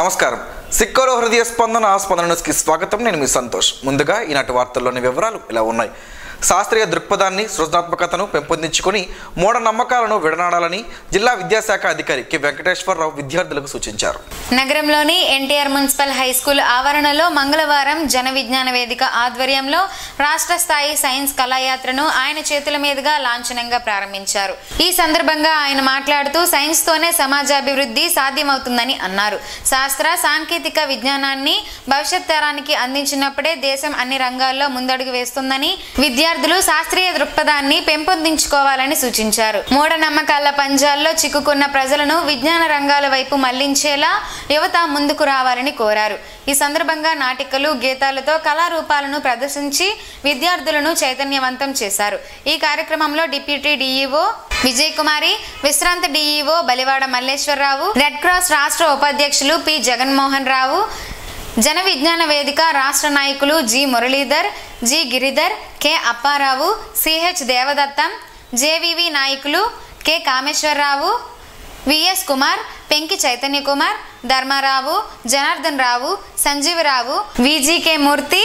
నమస్కారం. సిక్కోలో హృదయ స్పందన న్యూస్కి స్వాగతం. నేను మీ సంతోష్. ముందుగా ఈనాటి వార్తల్లోని వివరాలు ఇలా ఉన్నాయి. శాస్త్రీయ దృక్పథాన్ని సృజనాత్మకతను పెంపొందించుకొని మూఢనమ్మకాలను విడనాడాలని జిల్లా విద్యాశాఖ అధికారి కె వెంకటేశ్వరరావు విద్యార్థులకు సూచించారు. నగరంలోని ఎన్టీఆర్ మున్సిపల్ హైస్కూల్ ఆవరణలో మంగళవారం జన విజ్ఞాన వేదిక ఆధ్వర్యంలో రాష్ట్ర స్థాయి సైన్స్ కళాయాత్రను ఆయన చేతుల మీదుగా లాంఛనంగా ప్రారంభించారు. ఈ సందర్భంగా ఆయన మాట్లాడుతూ సైన్స్ తోనే సమాజాభివృద్ధి సాధ్యమవుతుందని అన్నారు. శాస్త్ర సాంకేతిక విజ్ఞానాన్ని భవిష్యత్ తరానికి అందించినప్పుడే దేశం అన్ని రంగాల్లో ముందడుగు వేస్తుందని విద్యార్థులు శాస్త్రీయ దృక్పథాన్ని పెంపొందించుకోవాలని సూచించారు. మూఢనమ్మకాల పంజాల్లో చిక్కుకున్న ప్రజలను విజ్ఞాన రంగాల వైపు మళ్లించేలా యువత ముందుకు రావాలని కోరారు. ఈ సందర్భంగా నాటికలు, గీతాలతో కళారూపాలను ప్రదర్శించి విద్యార్థులను చైతన్యవంతం చేశారు. ఈ కార్యక్రమంలో డిప్యూటీ డిఈఓ విజయ్ కుమారి, విశ్రాంత DEO Balivada Malleswara Rao, red cross రాష్ట్ర ఉపాధ్యక్షులు పి జగన్మోహన్ రావు, జన విజ్ఞాన వేదిక రాష్ట్ర నాయకులు G Muralidhar, G Giridhar, K Apparao, CH Devadattam, JVV నాయకులు K Kameswararao, VS Kumar, Penki Chaitanya Kumar, Dharmarao, Janardhan Rao, Sanjeevarao, VGK Murthy,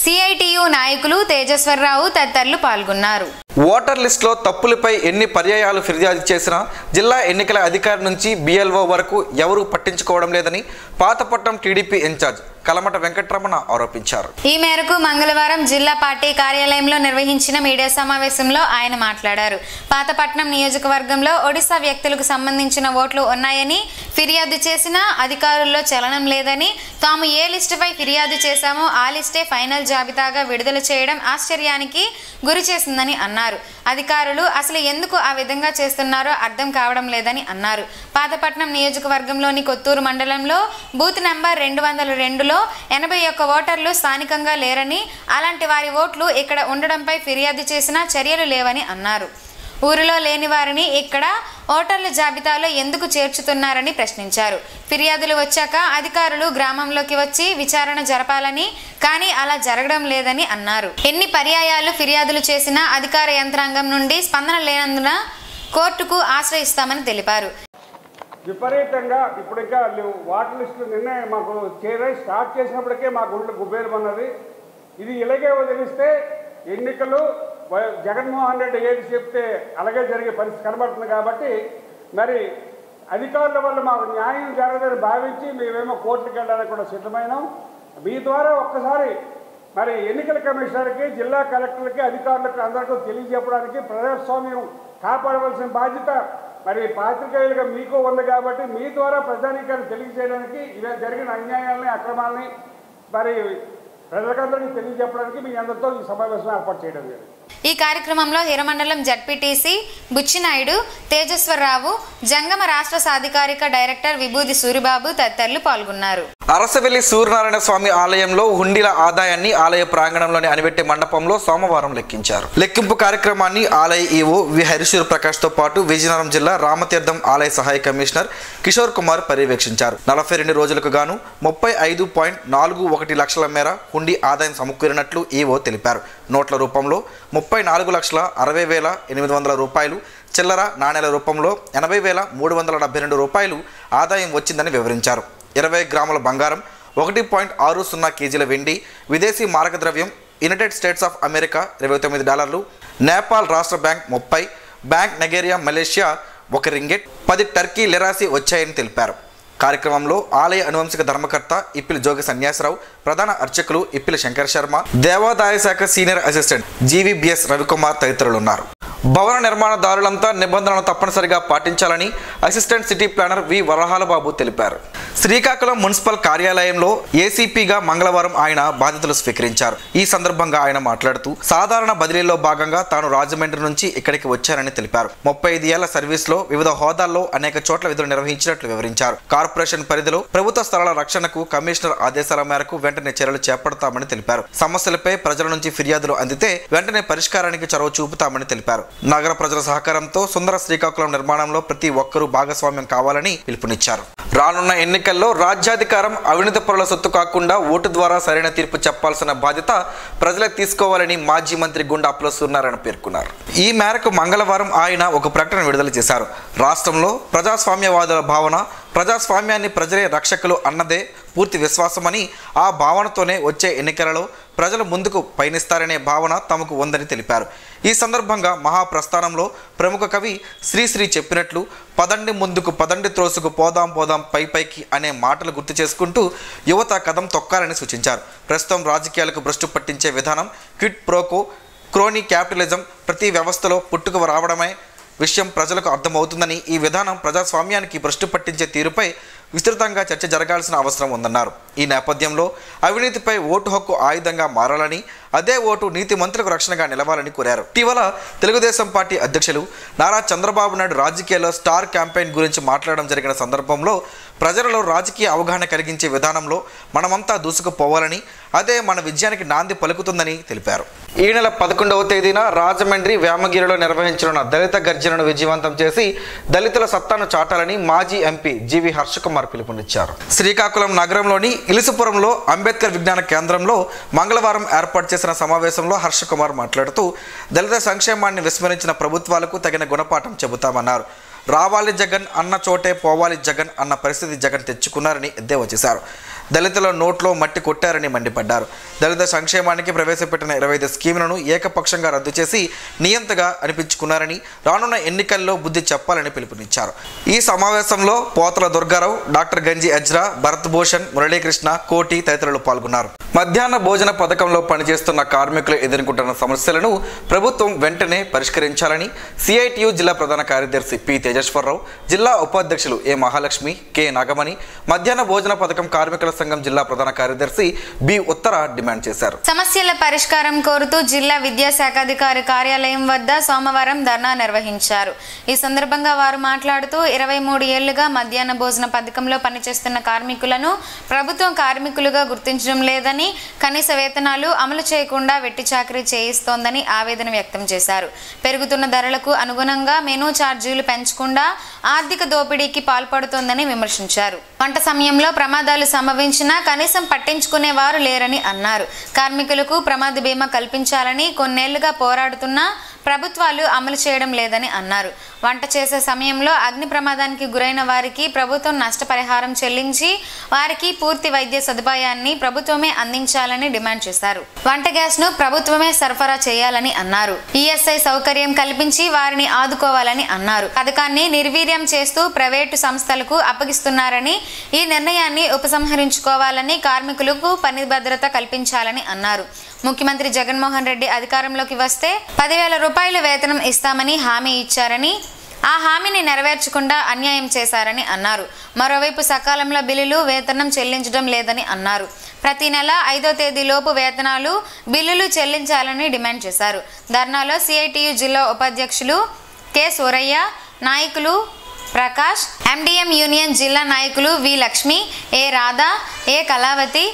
CITU నాయకులు తేజస్వరరావు తదితరులు పాల్గొన్నారు. ఓటర్ లిస్టులో తప్పులపై ఎన్ని పర్యాయాలు ఫిర్యాదు చేసినా జిల్లా ఎన్నికల అధికారి నుంచి బిఎల్ఓ వరకు ఎవరూ పట్టించుకోవడం లేదని పాతపట్నం టీడీపీ ఇన్ఛార్జ్ కలమట వెంకటరమణ ఆరోపించారు. ఈ మేరకు మంగళవారం జిల్లా పార్టీ కార్యాలయంలో నిర్వహించిన మీడియా సమావేశంలో ఆయన మాట్లాడారు. పాతపట్నం నియోజకవర్గంలో ఒడిశా వ్యక్తులకు సంబంధించిన ఓట్లు ఉన్నాయని ఫిర్యాదు చేసినా అధికారుల్లో చలనం లేదని, తాము ఏ లిస్టుపై ఫిర్యాదు చేశామో ఆ లిస్టే ఫైనల్ జాబితాగా విడుదల చేయడం ఆశ్చర్యానికి గురి చేసిందని అన్నారు. అధికారులు అసలు ఎందుకు ఆ విధంగా చేస్తున్నారో అర్థం కావడం లేదని అన్నారు. పాతపట్నం నియోజకవర్గంలోని కొత్తూరు మండలంలో బూత్ నంబర్ 202లో 81 ఓటర్లు స్థానికంగా లేరని, అలాంటి వారి ఓట్లు ఇక్కడ ఉండడంపై ఫిర్యాదు చేసినా చర్యలు లేవని అన్నారు. ఊరిలో లేని వారిని ఇక్కడ ఓటర్ల జాబితాలో ఎందుకు చేర్చుతున్నారని ప్రశ్నించారు. ఫిర్యాదులు వచ్చాక అధికారులు గ్రామంలోకి వచ్చి విచారణ జరపాలని, కానీ అలా జరగడం లేదని అన్నారు. ఎన్ని పర్యాయాలు ఫిర్యాదులు చేసినా అధికార యంత్రాంగం నుండి స్పందన లేనందున కోర్టుకు ఆశ్రయిస్తామని తెలిపారు. విపరీతంగా ఇప్పుడు ఇంకా వాటర్ లిస్టులు నిన్నే మాకు స్టార్ట్ చేసినప్పటికే మా గుండెలు గుబేలు అన్నది. ఇది ఇలాగే వదిలిస్తే ఎన్నికలు జగన్మోహన్ రెడ్డి ఏది చెప్తే అలాగే జరిగే పరిస్థితి కనబడుతుంది. కాబట్టి మరి అధికారుల వల్ల మాకు న్యాయం జరగదని భావించి మేమేమో కోర్టుకు వెళ్ళడానికి కూడా సిద్ధమైనాం. మీ ద్వారా ఒక్కసారి మరి ఎన్నికల కమిషనర్కి, జిల్లా కలెక్టర్లకి, అధికారులకు అందరికీ తెలియజెప్పడానికి, ప్రజాస్వామ్యం కాపాడవలసిన బాధ్యత మరి పాత్రికేయులుగా మీకు ఉంది. కాబట్టి మీ ద్వారా ప్రజానీకాన్ని తెలియజేయడానికి, ఇలా జరిగిన అన్యాయాలని, అక్రమాలని మరి ప్రజలందరికీ తెలియజెప్పడానికి మీ అందరితో ఈ సమావేశం ఏర్పాటు చేయడం జరిగింది. ఈ కార్యక్రమంలో హిరమండలం జడ్పీటీసీ బుచ్చినాయుడు, తేజస్వరరావు, జంగమ రాష్ట్ర సాధికారిక డైరెక్టర్ విభూది సూరిబాబు తదితరులు పాల్గొన్నారు. అరసవెల్లి సూర్యనారాయణ స్వామి ఆలయంలో హుండీల ఆదాయాన్ని ఆలయ ప్రాంగణంలోని అనివెట్టే మండపంలో సోమవారం లెక్కించారు. లెక్కింపు కార్యక్రమాన్ని ఆలయ ఈవో వి హరిశూర్ ప్రకాష్ తో పాటు విజయనగరం జిల్లా రామతీర్థం ఆలయ సహాయ కమిషనర్ కిషోర్ కుమార్ పర్యవేక్షించారు. 42 రోజులకు గాను 35.41 లక్షల మేర హుండీ ఆదాయం సమకూరినట్లు ఈవో తెలిపారు. నోట్ల రూపంలో 34,60,800 రూపాయలు, చిల్లర నాణేల రూపంలో 80,372 రూపాయలు ఆదాయం వచ్చిందని వివరించారు. 20 గ్రాముల బంగారం, 1.60 కేజీల వెండి, విదేశీ మారకద్రవ్యం United States of America $29, Nepal Rastra bank 30, bank Nigeria Malaysia 1 ringgit, 10 Turkey లిరాసి వచ్చాయని తెలిపారు. కార్యక్రమంలో ఆలయ అనువంశిక ధర్మకర్త ఇప్పిలి జోగి సన్యాసరావు, ప్రధాన అర్చకులు ఇప్పిలి శంకర్ శర్మ, దేవాదాయ శాఖ సీనియర్ అసిస్టెంట్ జీవీబీఎస్ రవికుమార్ తదితరులు ఉన్నారు. భవన నిర్మాణదారులంతా నిబంధనలను తప్పనిసరిగా పాటించాలని అసిస్టెంట్ సిటీ ప్లానర్ వి వరహాలబాబు తెలిపారు. శ్రీకాకుళం మున్సిపల్ కార్యాలయంలో ఏసీపీగా మంగళవారం ఆయన బాధ్యతలు స్వీకరించారు. ఈ సందర్భంగా ఆయన మాట్లాడుతూ సాధారణ బదిలీలో భాగంగా తాను రాజమండ్రి నుంచి ఇక్కడికి వచ్చారని తెలిపారు. 35 ఏళ్ల సర్వీస్లో వివిధ హోదాల్లో అనేక చోట్ల విధులు నిర్వహించినట్లు వివరించారు. కార్పొరేషన్ పరిధిలో ప్రభుత్వ స్థలాల రక్షణకు కమిషనర్ ఆదేశాల మేరకు వెంటనే చర్యలు చేపడతామని తెలిపారు. సమస్యలపై ప్రజల నుంచి ఫిర్యాదులు అందితే వెంటనే పరిష్కారానికి చొరవ చూపుతామని తెలిపారు. నగర ప్రజల సహకారంతో సుందర శ్రీకాకుళం నిర్మాణంలో ప్రతి ఒక్కరూ భాగస్వామ్యం కావాలని పిలుపునిచ్చారు. రానున్న ఎన్నికల్లో రాజ్యాధికారం అవినీతి పరుల సొత్తు కాకుండా ఓటు ద్వారా సరైన తీర్పు చెప్పాల్సిన బాధ్యత ప్రజలే తీసుకోవాలని మాజీ మంత్రి గుండాపుల సూర్యనారాయణ పేర్కొన్నారు. ఈ మేరకు మంగళవారం ఆయన ఒక ప్రకటన విడుదల చేశారు. రాష్ట్రంలో ప్రజాస్వామ్యవాదుల భావన ప్రజాస్వామ్యాన్ని ప్రజలే రక్షకులు అన్నదే పూర్తి విశ్వాసమని, ఆ భావనతోనే వచ్చే ఎన్నికలలో ప్రజలు ముందుకు పయనిస్తారనే భావన తమకు ఉందని తెలిపారు. ఈ సందర్భంగా మహాప్రస్థానంలో ప్రముఖ కవి శ్రీశ్రీ చెప్పినట్లు పదండి ముందుకు పదండి త్రోసుకు పోదాం పోదాం పైకి అనే మాటలు గుర్తు చేసుకుంటూ యువత కదం తొక్కాలని సూచించారు. ప్రస్తుతం రాజకీయాలకు భ్రష్టు పట్టించే విధానం, క్విడ్ ప్రోకో, క్రోనీ క్యాపిటలిజం ప్రతి వ్యవస్థలో పుట్టుకు రావడమే విషయం ప్రజలకు అర్థమవుతుందని, ఈ విధానం ప్రజాస్వామ్యానికి భ్రష్టు పట్టించే తీరుపై విస్తృతంగా చర్చ జరగాల్సిన అవసరం ఉందన్నారు. ఈ నేపథ్యంలో అవినీతిపై ఓటు హక్కు ఆయుధంగా మారాలని, అదే ఓటు నీతిమంతులకు రక్షణగా నిలవాలని కోరారు. ఇటీవల తెలుగుదేశం పార్టీ అధ్యక్షులు నారా చంద్రబాబు నాయుడు రాజకీయాల్లో స్టార్ క్యాంపెయిన్ గురించి మాట్లాడడం జరిగిన సందర్భంలో ప్రజలలో రాజకీయ అవగాహన కలిగించే విధానంలో మనమంతా దూసుకుపోవాలని, అదే మన విజయానికి నాంది పలుకుతుందని తెలిపారు. ఈ నెల 11వ తేదీన రాజమండ్రి వేమగిరిలో నిర్వహించనున్న దళిత గర్జనను విజయవంతం చేసి దళితుల సత్తాను చాటాలని మాజీ ఎంపీ జీవి హర్షకుమార్ పిలుపునిచ్చారు. శ్రీకాకుళం నగరంలోని ఇలుసుపురంలో అంబేద్కర్ విజ్ఞాన కేంద్రంలో మంగళవారం ఏర్పాటు చేసిన సమావేశంలో హర్షకుమార్ మాట్లాడుతూ దళిత సంక్షేమాన్ని విస్మరించిన ప్రభుత్వాలకు తగిన గుణపాఠం చెబుతామన్నారు. రావాలి జగన్ అన్న చోటే పోవాలి జగన్ అన్న పరిస్థితి జగన్ తెచ్చుకున్నారని ఎద్దేవా చేశారు. దళితుల నోట్లో మట్టి కొట్టారని మండిపడ్డారు. దళిత సంక్షేమానికి ప్రవేశపెట్టిన 25 స్కీములను ఏకపక్షంగా రద్దు చేసి నియంతగా అనిపించుకున్నారని, రానున్న ఎన్నికల్లో బుద్ధి చెప్పాలని పిలుపునిచ్చారు. ఈ సమావేశంలో పోతల దుర్గారావు, డాక్టర్ గంజి అజ్రా, భరత్ భూషణ్, మురళీకృష్ణ, కోటి తదితరులు పాల్గొన్నారు. మధ్యాహ్న భోజన పథకంలో పనిచేస్తున్న కార్మికులు ఎదుర్కొంటున్న సమస్యలను ప్రభుత్వం వెంటనే పరిష్కరించాలని సిఐటియు జిల్లా ప్రధాన కార్యదర్శి పి తేజేశ్వరరావు, జిల్లా ఉపాధ్యక్షులు ఏ మహాలక్ష్మి, కె నాగమణి, మధ్యాహ్న భోజన పథకం కార్మికుల సంఘం జిల్లా ప్రధాన కార్యదర్శి బి ఉత్తర డిమాండ్ చేశారు. సమస్యల పరిష్కారం కోరుతూ జిల్లా విద్యాశాఖాధికారి కార్యాలయం వద్ద సోమవారం ధర్నా నిర్వహించారు. ఈ సందర్భంగా వారు మాట్లాడుతూ 23 ఏళ్లుగా మధ్యాహ్న భోజన పథకంలో పనిచేస్తున్న కార్మికులను ప్రభుత్వం కార్మికులుగా గుర్తించడం లేదని, కనీస వేతనాలు అమలు చేయకుండా వెట్టి చాకరీ చేయిస్తోందని ఆవేదన వ్యక్తం చేశారు. పెరుగుతున్న ధరలకు అనుగుణంగా మెనూ ఛార్జీలు పెంచకుండా ఆర్థిక దోపిడీకి పాల్పడుతోందని విమర్శించారు. వంట సమయంలో ప్రమాదాలు సంభవించినా కనీసం పట్టించుకునే వారు లేరని అన్నారు. కార్మికులకు ప్రమాద బీమా కల్పించాలని కొన్నేళ్లుగా పోరాడుతున్నా ప్రభుత్వాలు అమలు చేయడం లేదని అన్నారు. వంట చేసే సమయంలో అగ్ని ప్రమాదానికి గురైన వారికి ప్రభుత్వం నష్టపరిహారం చెల్లించి వారికి పూర్తి వైద్య సదుపాయాన్ని ప్రభుత్వమే అందించాలని డిమాండ్ చేశారు. వంట గ్యాస్ ను ప్రభుత్వమే సరఫరా చేయాలని అన్నారు. ఈఎస్ఐ సౌకర్యం కల్పించి వారిని ఆదుకోవాలని అన్నారు. పథకాన్ని నిర్వీర్యం చేస్తూ ప్రైవేటు సంస్థలకు అప్పగిస్తున్నారని, ఈ నిర్ణయాన్ని ఉపసంహరించుకోవాలని, కార్మికులకు పని భద్రత కల్పించాలని అన్నారు. ముఖ్యమంత్రి జగన్మోహన్ రెడ్డి అధికారంలోకి వస్తే 10,000 రూపాయల వేతనం ఇస్తామని హామీ ఇచ్చారని, ఆ హామీని నెరవేర్చకుండా అన్యాయం చేశారని అన్నారు. మరోవైపు సకాలంలో బిల్లులు, వేతనం చెల్లించడం లేదని అన్నారు. ప్రతి నెల 5వ తేదీలోపు వేతనాలు, బిల్లులు చెల్లించాలని డిమాండ్ చేశారు. ధర్నాలో సిఐటియు జిల్లా ఉపాధ్యక్షులు కె సూరయ్య, నాయకులు ప్రకాష్, ఎండిఎం యూనియన్ జిల్లా నాయకులు వి లక్ష్మి, ఏ రాధా, ఏ కళావతి,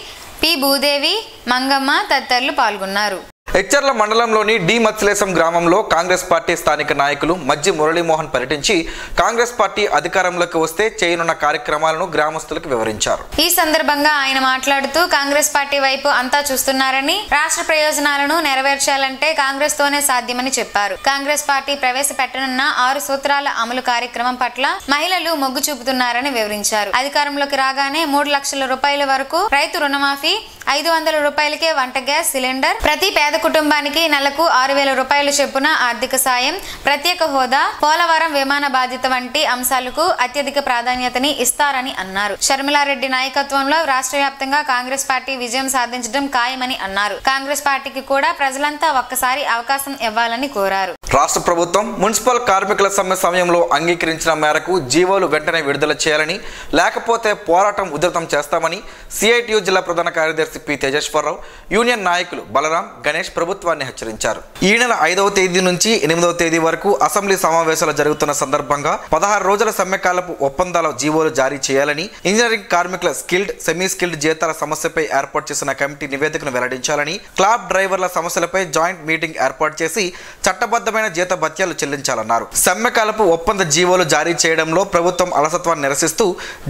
పి భూదేవి, మంగమ్మ తదితరులు పాల్గొన్నారు. ఎచ్చర్ల మండలంలోని డి మత్స్లేశం గ్రామంలో కాంగ్రెస్ పార్టీ స్థానిక నాయకులు మజ్జి మురళీమోహన్ పర్యటించి కాంగ్రెస్ పార్టీ అధికారంలోకి వస్తే చేయనున్న కార్యక్రమాలను గ్రామస్తులకు వివరించారు. ఈ సందర్భంగా ఆయన మాట్లాడుతూ కాంగ్రెస్ పార్టీ వైపు అంతా చూస్తున్నారని, రాష్ట్ర ప్రయోజనాలను నెరవేర్చాలంటే కాంగ్రెస్ తోనే సాధ్యమని చెప్పారు. కాంగ్రెస్ పార్టీ ప్రవేశపెట్టనున్న 6 సూత్రాల అమలు కార్యక్రమం పట్ల మహిళలు మొగ్గు చూపుతున్నారని వివరించారు. అధికారంలోకి రాగానే 3 లక్షల రూపాయల వరకు రైతు రుణమాఫీ, 500 రూపాయలకే వంట గ్యాస్ సిలిండర్, ప్రతి పేద కుటుంబానికి నెలకు 6,000 రూపాయల చొప్పున ఆర్థిక సాయం, ప్రత్యేక హోదా, పోలవరం విమాన బాధ్యత వంటి అంశాలకు అత్యధిక ప్రాధాన్యతని ఇస్తారని అన్నారు. షర్మిలారెడ్డి నాయకత్వంలో రాష్ట్ర వ్యాప్తంగా కాంగ్రెస్ పార్టీ విజయం సాధించడం ఖాయమని అన్నారు. కాంగ్రెస్ పార్టీకి కూడా ప్రజలంతా ఒక్కసారి అవకాశం ఇవ్వాలని కోరారు. రాష్ట్ర ప్రభుత్వం మున్సిపల్ కార్మికుల సమ్మె సమయంలో అంగీకరించిన మేరకు జీవోలు వెంటనే విడుదల చేయాలని, లేకపోతే పోరాటం ఉధృతం చేస్తామని సిఐటియు జిల్లా ప్రధాన కార్యదర్శి పి తేజేశ్వరరావు, యూనియన్ నాయకులు బలరాం, గణేష్ ప్రభుత్వాన్ని హెచ్చరించారు. ఈ నెల 5వ తేదీ నుంచి 8వ తేదీ వరకు అసెంబ్లీ సమావేశాలు జరుగుతున్న సందర్భంగా 16 రోజుల సమ్మెకాలపు ఒప్పందాల జీవోలు జారీ చేయాలని, ఇంజనీరింగ్ కార్మికుల స్కిల్డ్, సెమీ స్కిల్డ్ జీతాల సమస్యపై ఏర్పాటు చేసిన కమిటీ నివేదికను వెల్లడించాలని, క్లాబ్ డ్రైవర్ల సమస్యలపై జాయింట్ మీటింగ్ ఏర్పాటు చేసి చట్టబద్ధమైన న్యాయమైన జీతభత్యాలు చెల్లించాలన్నారు. సమ్మెకాలపు ఒప్పంద జీవోలు జారీ చేయడంలో ప్రభుత్వం అలసత్వాన్ని నిరసిస్తూ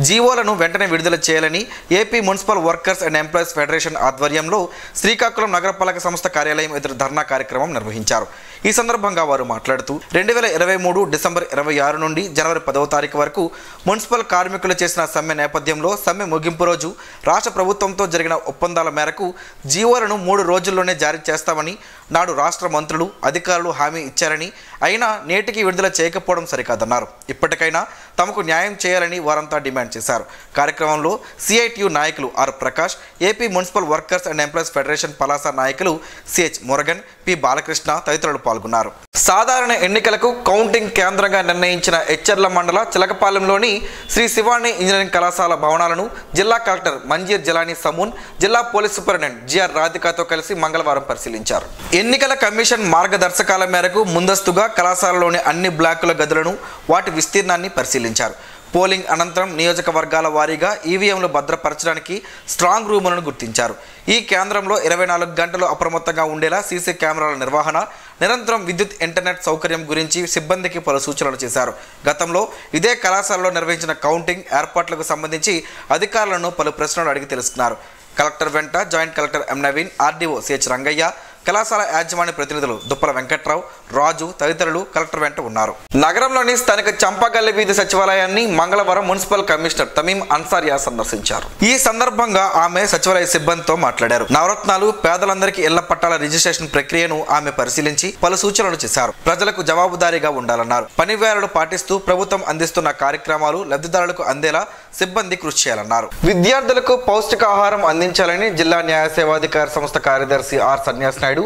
జీవోలను వెంటనే విడుదల చేయాలని AP municipal workers and employees federation ఆధ్వర్యంలో శ్రీకాకుళం నగరపాలక సంస్థ కార్యాలయం ఎదురు ధర్నా కార్యక్రమం నిర్వహించారు. ఈ సందర్భంగా వారు మాట్లాడుతూ 2023 డిసెంబర్ 26 నుండి జనవరి 10వ తారీఖు వరకు మున్సిపల్ కార్మికులు చేసిన సమ్మె నేపథ్యంలో సమ్మె ముగింపు రోజు రాష్ట్ర ప్రభుత్వంతో జరిగిన ఒప్పందాల మేరకు జీవోలను 3 రోజుల్లోనే జారీ చేస్తామని నాడు రాష్ట్ర మంత్రులు అధికారులు హామీ ఇచ్చారని, అయినా నేటికి విడుదల చేయకపోవడం సరికాదన్నారు. ఇప్పటికైనా తమకు న్యాయం చేయాలని వారంతా డిమాండ్ చేశారు. కార్యక్రమంలో సిఐటియు నాయకులు R Prakash, AP municipal workers and employees federation Palasa నాయకులు సిహెచ్ మురగన్, పి బాలకృష్ణ తదితరులు పాల్గొన్నారు. సాధారణ ఎన్నికలకు కౌంటింగ్ కేంద్రంగా నిర్ణయించిన ఎచ్చర్ల మండల చిలకపాలెంలోని శ్రీ శివాణి ఇంజనీరింగ్ కళాశాల భవనాలను జిల్లా కలెక్టర్ మంజీర్ జలానీ సమూన్, జిల్లా పోలీస్ సూపరింటెండెంట్ జిఆర్ రాధికతో కలిసి మంగళవారం పరిశీలించారు. ఎన్నికల కమిషన్ మార్గదర్శకాల మేరకు ముందస్తుగా కళాశాలలోని అన్ని బ్లాకుల గదులను, వాటి విస్తీర్ణాన్ని పరిశీలించారు. పోలింగ్ అనంతరం నియోజకవర్గాల వారీగా ఈవీఎంలు భద్రపరచడానికి స్ట్రాంగ్ రూములను గుర్తించారు. ఈ కేంద్రంలో 24 గంటలు అప్రమత్తంగా ఉండేలా సీసీ కెమెరాల నిర్వహణ, నిరంతరం విద్యుత్ ఇంటర్నెట్ సౌకర్యం గురించి సిబ్బందికి పలు సూచనలు చేశారు. గతంలో ఇదే కళాశాలలో నిర్వహించిన కౌంటింగ్ ఏర్పాట్లకు సంబంధించి అధికారులను పలు ప్రశ్నలు అడిగి తెలుసుకున్నారు. కలెక్టర్ వెంట joint collector M Naveen, RDO CH Rangaiah, కళాశాల యాజమాన్య ప్రతినిధులు దుప్పల వెంకట్రావు, రాజు తదితరులు కలెక్టర్ వెంట ఉన్నారు. నగరంలోని స్థానిక చంపాగల్లి వీధి సచివాలయాన్ని మంగళవారం మున్సిపల్ కమిషనర్ తమీం అన్సారియా సందర్శించారు. ఈ సందర్భంగా ఆమె సచివాలయ సిబ్బందితో మాట్లాడారు. నవరత్నాలు, పేదలందరికీ ఇళ్ల పట్టాల రిజిస్ట్రేషన్ ప్రక్రియను ఆమె పరిశీలించి పలు సూచనలు చేశారు. ప్రజలకు జవాబుదారీగా ఉండాలన్నారు. పనివేళలు పాటిస్తూ ప్రభుత్వం అందిస్తున్న కార్యక్రమాలు లబ్ధిదారులకు అందేలా సిబ్బంది కృషి చేయాలన్నారు. విద్యార్థులకు పౌష్టికాహారం అందించాలని జిల్లా న్యాయ సేవాధికార సంస్థ కార్యదర్శి ఆర్ సన్యాస్ నాయుడు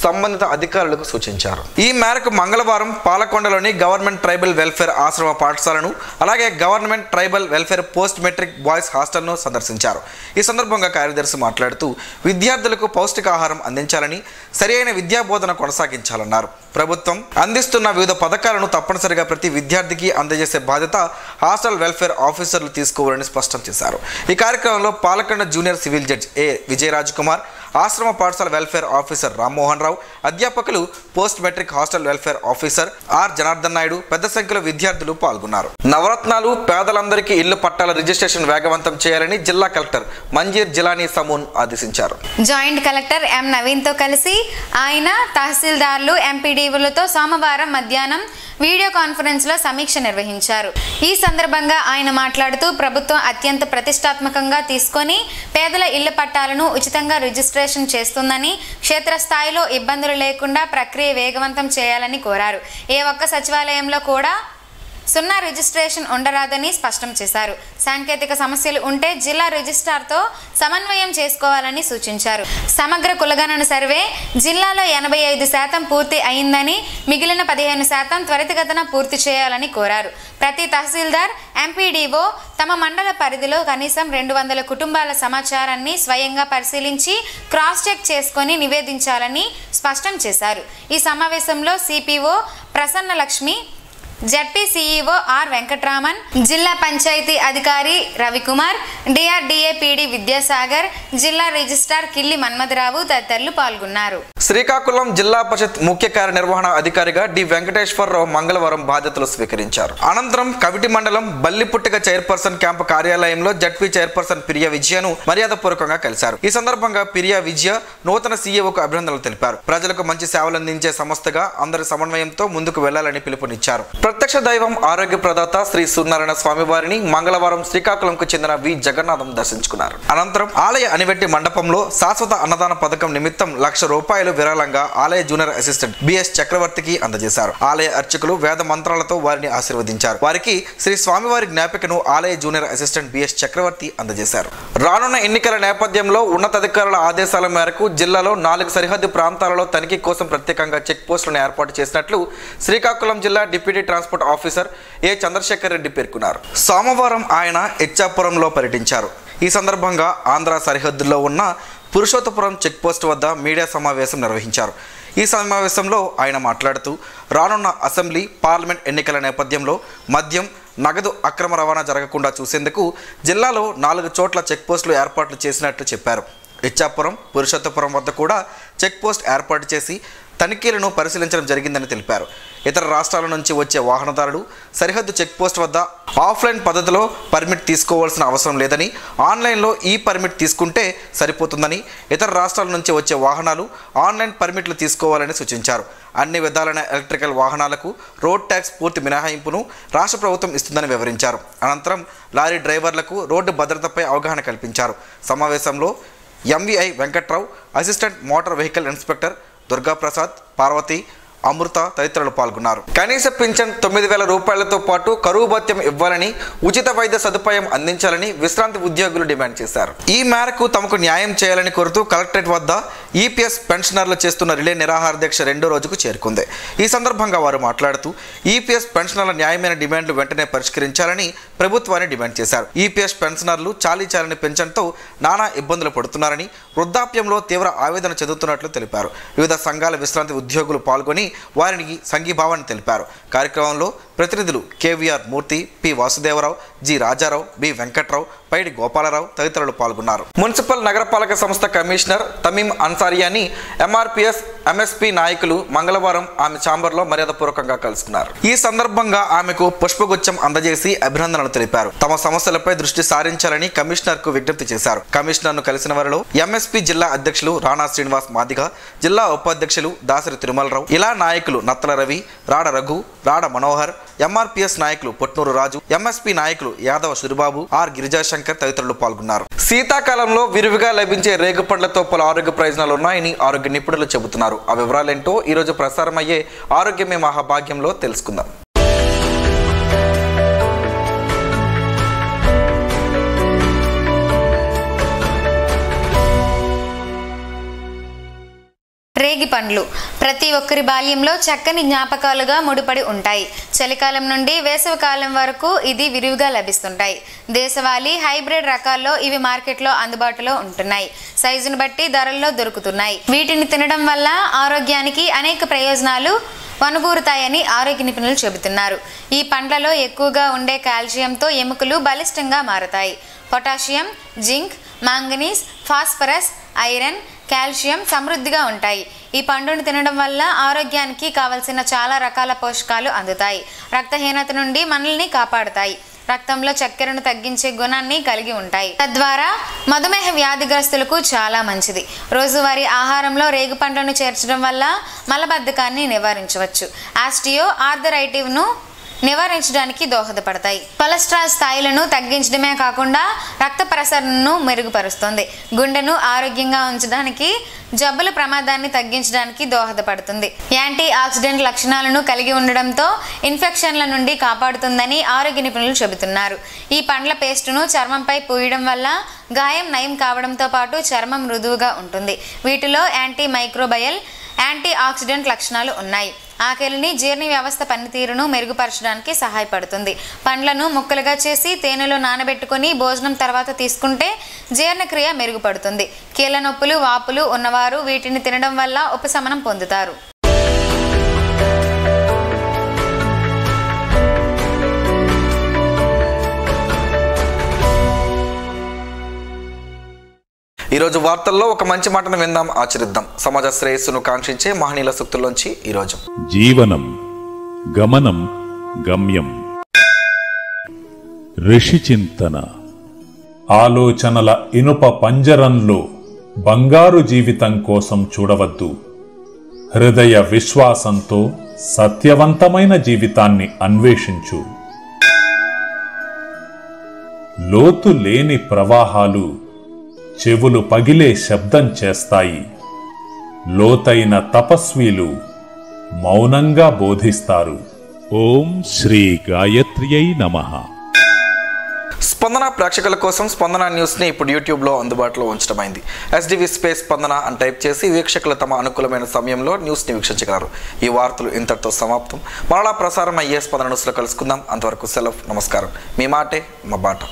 సంబంధిత అధికారులకు సూచించారు. ఈ మేరకు మంగళవారం పాలకొండలోని గవర్నమెంట్ ట్రైబల్ వెల్ఫేర్ ఆశ్రమ పాఠశాలను, అలాగే government tribal welfare post matric boys హాస్టల్ను సందర్శించారు. ఈ సందర్భంగా కార్యదర్శి మాట్లాడుతూ విద్యార్థులకు పౌష్టికాహారం అందించాలని, సరైన విద్యా బోధన కొనసాగించాలన్నారు. ప్రభుత్వం అందిస్తున్న వివిధ పథకాలను తప్పనిసరిగా ప్రతి విద్యార్థికి అందజేసే బాధ్యత హాస్టల్ వెల్ఫేర్ ఆఫీసర్లు తీసుకోవాలని స్పష్టం చేశారు. ఈ కార్యక్రమంలో Palakonda junior civil judge A Vijayaraj Kumar, ఆశ్రమ పాఠశాల వెల్ఫేర్ ఆఫీసర్ రామ్మోహన్ రావు, అధ్యాపకులు, post matric hostel welfare officer R Janardhan Naidu పెద్ద సంఖ్యలో విద్యార్థులు పాల్గొన్నారు. నవరత్నాలు, పేదలందరికీ ఇళ్లు పట్టాల రిజిస్ట్రేషన్ వేగవంతం చేయాలని జిల్లా కలెక్టర్ మంజీర్ జిలానీ సమూన్ ఆదేశించారు. జాయింట్ కలెక్టర్ ఎం నవీన్ తో కలిసి ఆయన తహసీల్దార్లు, ఎంపీడీఓలతో సోమవారం మధ్యాహ్నం వీడియో కాన్ఫరెన్స్ లో సమీక్ష నిర్వహించారు. ఈ సందర్భంగా ఆయన మాట్లాడుతూ ప్రభుత్వం అత్యంత ప్రతిష్టాత్మకంగా తీసుకొని పేదల ఇళ్ల పట్టాలను ఉచితంగా రిజిస్ట్రేషన్ చేస్తుందని, క్షేత్రస్థాయిలో ఇబ్బందులు లేకుండా ప్రక్రియ వేగవంతం చేయాలని కోరారు. ఏ ఒక్క సచివాలయంలో కూడా 0 రిజిస్ట్రేషన్ ఉండరాదని స్పష్టం చేశారు. సాంకేతిక సమస్యలు ఉంటే జిల్లా రిజిస్ట్రార్తో సమన్వయం చేసుకోవాలని సూచించారు. సమగ్ర కులగణన సర్వే జిల్లాలో 85% పూర్తి అయిందని, మిగిలిన 15% త్వరితగతిన పూర్తి చేయాలని కోరారు. ప్రతి తహసీల్దార్, ఎంపీడీఓ తమ మండల పరిధిలో కనీసం 200 కుటుంబాల సమాచారాన్ని స్వయంగా పరిశీలించి క్రాస్ చెక్ చేసుకొని నివేదించాలని స్పష్టం చేశారు. ఈ సమావేశంలో CPO Prasanna Lakshmi, ZP CEO are Venkatraman, జిల్లా పంచాయతీ అధికారి రవికుమార్, డిఆర్డీఏ పీడీ విద్యాసాగర్, జిల్లా రిజిస్ట్రార్ కిల్లి మన్మథరావు తదితరులు పాల్గొన్నారు. శ్రీకాకుళం జిల్లా పరిషత్ ముఖ్య కార్యనిర్వహణ అధికారిగా డి వెంకటేశ్వరరావు మంగళవారం బాధ్యతలు స్వీకరించారు. అనంతరం కవిటి మండలం బల్లిపుట్టిక చైర్పర్సన్ క్యాంపు కార్యాలయంలో జడ్పీ చైర్పర్సన్ పిరియా విజయను మర్యాదపూర్వకంగా కలిశారు. ఈ సందర్భంగా పిరియా విజయ నూతన సీఈఓకు అభినందనలు తెలిపారు. ప్రజలకు మంచి సేవలందించే సంస్థగా అందరి సమన్వయంతో ముందుకు వెళ్లాలని పిలుపునిచ్చారు. ప్రత్యక్ష దైవం ఆరోగ్య ప్రదాత శ్రీ సూర్యనారాయణ స్వామి వారిని మంగళవారం శ్రీకాకుళంకు చెందిన వి జగన్నాథం దర్శించుకున్నారు. అనంతరం ఆలయ అనివెట్టి మండపంలో శాశ్వత అన్నదాన పథకం నిమిత్తం ₹1,00,000 విరాళంగా ఆలయ జూనియర్ అసిస్టెంట్ బిఎస్ చక్రవర్తికి అందజేశారు. ఆలయ అర్చకులు వేద మంత్రాలతో వారిని ఆశీర్వదించారు. వారికి శ్రీ స్వామివారి జ్ఞాపికను ఆలయ జూనియర్ అసిస్టెంట్ బిఎస్ చక్రవర్తి అందజేశారు. రానున్న ఎన్నికల నేపథ్యంలో ఉన్నతాధికారుల ఆదేశాల మేరకు జిల్లాలో 4 సరిహద్దు ప్రాంతాలలో తనిఖీ కోసం ప్రత్యేకంగా చెక్ పోస్టులను ఏర్పాటు చేసినట్లు శ్రీకాకుళం జిల్లా డిప్యూటీ ట్రాన్స్పోర్ట్ ఆఫీసర్ ఏ చంద్రశేఖర్ రెడ్డి పేర్కొన్నారు. సోమవారం ఆయన ఇచ్చాపురంలో పర్యటించారు. ఈ సందర్భంగా ఆంధ్ర సరిహద్దుల్లో ఉన్న పురుషోత్తపురం చెక్పోస్ట్ వద్ద మీడియా సమావేశం నిర్వహించారు. ఈ సమావేశంలో ఆయన మాట్లాడుతూ రానున్న అసెంబ్లీ, పార్లమెంట్ ఎన్నికల నేపథ్యంలో మద్యం, నగదు అక్రమ రవాణా జరగకుండా చూసేందుకు జిల్లాలో 4 చోట్ల చెక్పోస్టులు ఏర్పాట్లు చేసినట్లు చెప్పారు. ఇచ్చాపురం, పురుషోత్తపురం వద్ద కూడా చెక్పోస్ట్ ఏర్పాటు చేసి తనిఖీలను పరిశీలించడం జరిగిందని తెలిపారు. ఇతర రాష్ట్రాల నుంచి వచ్చే వాహనదారులు సరిహద్దు చెక్పోస్ట్ వద్ద ఆఫ్లైన్ పద్ధతిలో పర్మిట్ తీసుకోవాల్సిన అవసరం లేదని, ఆన్లైన్లో ఈ పర్మిట్ తీసుకుంటే సరిపోతుందని, ఇతర రాష్ట్రాల నుంచి వచ్చే వాహనాలు ఆన్లైన్ పర్మిట్లు తీసుకోవాలని సూచించారు. అన్ని విధాలైన ఎలక్ట్రికల్ వాహనాలకు రోడ్ ట్యాక్స్ పూర్తి మినహాయింపును రాష్ట్ర ప్రభుత్వం ఇస్తుందని వివరించారు. అనంతరం లారీ డ్రైవర్లకు రోడ్డు భద్రతపై అవగాహన కల్పించారు. సమావేశంలో MVI Venkatrao, assistant motor vehicle inspector Durgaprasad, Parvathi, Amrutha తదితరులు పాల్గొన్నారు. కనీస పింఛన్ 9,000 రూపాయలతో పాటు కరువు భత్యం ఇవ్వాలని, ఉచిత వైద్య సదుపాయం అందించాలని విశ్రాంతి ఉద్యోగులు డిమాండ్ చేశారు. ఈ మేరకు తమకు న్యాయం చేయాలని కోరుతూ కలెక్టరేట్ వద్ద ఈపీఎస్ పెన్షనర్లు చేస్తున్న రిలే నిరాహార దీక్ష 2వ రోజుకు చేరుకుంది. ఈ సందర్భంగా వారు మాట్లాడుతూ ఈపీఎస్ పెన్షనర్ల న్యాయమైన డిమాండ్లు వెంటనే పరిష్కరించాలని ప్రభుత్వాన్ని డిమాండ్ చేశారు. ఈపీఎస్ పెన్షనర్లు చాలీచాలని పెన్షన్తో నానా ఇబ్బందులు పడుతున్నారని, వృద్ధాప్యంలో తీవ్ర ఆవేదన చెందుతున్నట్లు తెలిపారు. వివిధ సంఘాల విశ్రాంతి ఉద్యోగులు పాల్గొని వారికి సంఘీభావాన్ని తెలిపారు. కార్యక్రమంలో ప్రతినిధులు KVR Murthy, P Vasudevarao, G Rajarao, B Venkatrao, Paidi Gopalarao తదితరులు పాల్గొన్నారు. మున్సిపల్ నగరపాలక సంస్థ కమిషనర్ తమీం అన్సారియాని ఎంఆర్పీఎస్ ఎంఎస్పీ నాయకులు మంగళవారం ఆమె ఛాంబర్లో మర్యాదపూర్వకంగా కలుసుకున్నారు. ఈ సందర్భంగా ఆమెకు పుష్పగుచ్చం అందజేసి అభినందనలు తెలిపారు. తమ సమస్యలపై దృష్టి సారించాలని కమిషనర్ కు విజ్ఞప్తి చేశారు. కమిషనర్ ను కలిసిన వారిలో ఎంఎస్పీ జిల్లా అధ్యక్షులు రాణా శ్రీనివాస్ మాదిగ, జిల్లా ఉపాధ్యక్షులు దాసరి తిరుమలరావు, ఇలా నాయకులు నత్తల రవి, రాడ రఘు, రాడ మనోహర్, ఎంఆర్పీఎస్ నాయకులు పొట్నూరు రాజు, ఎంఎస్పీ నాయకులు యాదవ సూరిబాబు, ఆర్ గిరిజాశంకర్ తదితరులు పాల్గొన్నారు. శీతాకాలంలో విరివిగా లభించే రేగుపండ్లతో పలు ఆరోగ్య ప్రయోజనాలు ఉన్నాయని ఆరోగ్య నిపుణులు చెబుతున్నారు. ఆ వివరాలేంటో ఈరోజు ప్రసారమయ్యే ఆరోగ్యమే మహాభాగ్యంలో తెలుసుకుందాం. రేగి పండ్లు ప్రతి ఒక్కరి బాల్యంలో చక్కని జ్ఞాపకాలుగా ముడిపడి ఉంటాయి. చలికాలం నుండి వేసవికాలం వరకు ఇది విరివిగా లభిస్తుంటాయి. దేశవాళీ, హైబ్రిడ్ రకాల్లో ఇవి మార్కెట్లో అందుబాటులో ఉంటున్నాయి. సైజును బట్టి ధరల్లో దొరుకుతున్నాయి. వీటిని తినడం వల్ల ఆరోగ్యానికి అనేక ప్రయోజనాలు వనుగూరుతాయని ఆరోగ్య నిపుణులు చెబుతున్నారు. ఈ పండ్లలో ఎక్కువగా ఉండే కాల్షియంతో ఎముకలు బలిష్టంగా మారతాయి. Potassium, zinc, manganese, phosphorus, iron, calcium సమృద్ధిగా ఉంటాయి. ఈ పండును తినడం వల్ల ఆరోగ్యానికి కావలసిన చాలా రకాల పోషకాలు అందుతాయి. రక్తహీనత నుండి మనల్ని కాపాడుతాయి. రక్తంలో చక్కెరను తగ్గించే గుణాన్ని కలిగి ఉంటాయి. తద్వారా మధుమేహ వ్యాధిగ్రస్తులకు చాలా మంచిది. రోజువారీ ఆహారంలో రేగు పండ్లను చేర్చడం వల్ల మలబద్ధకాన్ని నివారించవచ్చు. ఆస్టియో ఆర్థరైటివ్ను నివారించడానికి దోహదపడతాయి. కొలెస్ట్రాల్ స్థాయిలను తగ్గించడమే కాకుండా రక్త ప్రసరణను మెరుగుపరుస్తుంది. గుండెను ఆరోగ్యంగా ఉంచడానికి, జబ్బుల ప్రమాదాన్ని తగ్గించడానికి దోహదపడుతుంది. యాంటీ ఆక్సిడెంట్ లక్షణాలను కలిగి ఉండడంతో ఇన్ఫెక్షన్ల నుండి కాపాడుతుందని ఆరోగ్య నిపుణులు చెబుతున్నారు. ఈ పండ్ల పేస్టును చర్మంపై పూయడం వల్ల గాయం నయం కావడంతో పాటు చర్మం మృదువుగా ఉంటుంది. వీటిలో యాంటీ మైక్రోబయల్, యాంటీ ఆక్సిడెంట్ లక్షణాలు ఉన్నాయి. ఆకలిని, జీర్ణ వ్యవస్థ పనితీరును మెరుగుపరచడానికి సహాయపడుతుంది. పండ్లను ముక్కలుగా చేసి తేనెలో నానబెట్టుకుని భోజనం తర్వాత తీసుకుంటే జీర్ణక్రియ మెరుగుపడుతుంది. కీళ్ళ నొప్పులు, వాపులు ఉన్నవారు వీటిని తినడం వల్ల ఉపశమనం పొందుతారు. ఈరోజు వార్తల్లో ఒక మంచి మాటను విందాం, ఆచరిద్దాం. సమాజ శ్రేయస్సును కాంక్షించే మహనీయుల సూక్తుల్లోంచి ఈరోజు జీవనం గమనం గమ్యం. ఋషి చింతన. ఆలోచనల ఇనుప పంజరంలో బంగారు జీవితం కోసం చూడవద్దు. హృదయ విశ్వాసంతో సత్యవంతమైన జీవితాన్ని అన్వేషించు. లోతు లేని ప్రవాహాలు చెవులు పగిలే శబ్దం చేస్తాయి. లోతైన తపస్వీలు మౌనంగా బోధిస్తారు. ఓం శ్రీ గాయత్ర్యై నమః. స్పందన ప్రేక్షకుల కోసం స్పందన న్యూస్ని ఇప్పుడు యూట్యూబ్లో అందుబాటులో ఉంచడమైంది. SDV స్పేస్ స్పందన అని టైప్ చేసి వీక్షకులు తమ అనుకూలమైన సమయంలో న్యూస్ని వీక్షించగలరు. ఈ వార్తలు ఇంతటితో సమాప్తం. మరలా ప్రసారం అయ్యే స్పందన న్యూస్లో కలుసుకుందాం. అంతవరకు సెలవు. నమస్కారం. మీ మాటే మా బాట.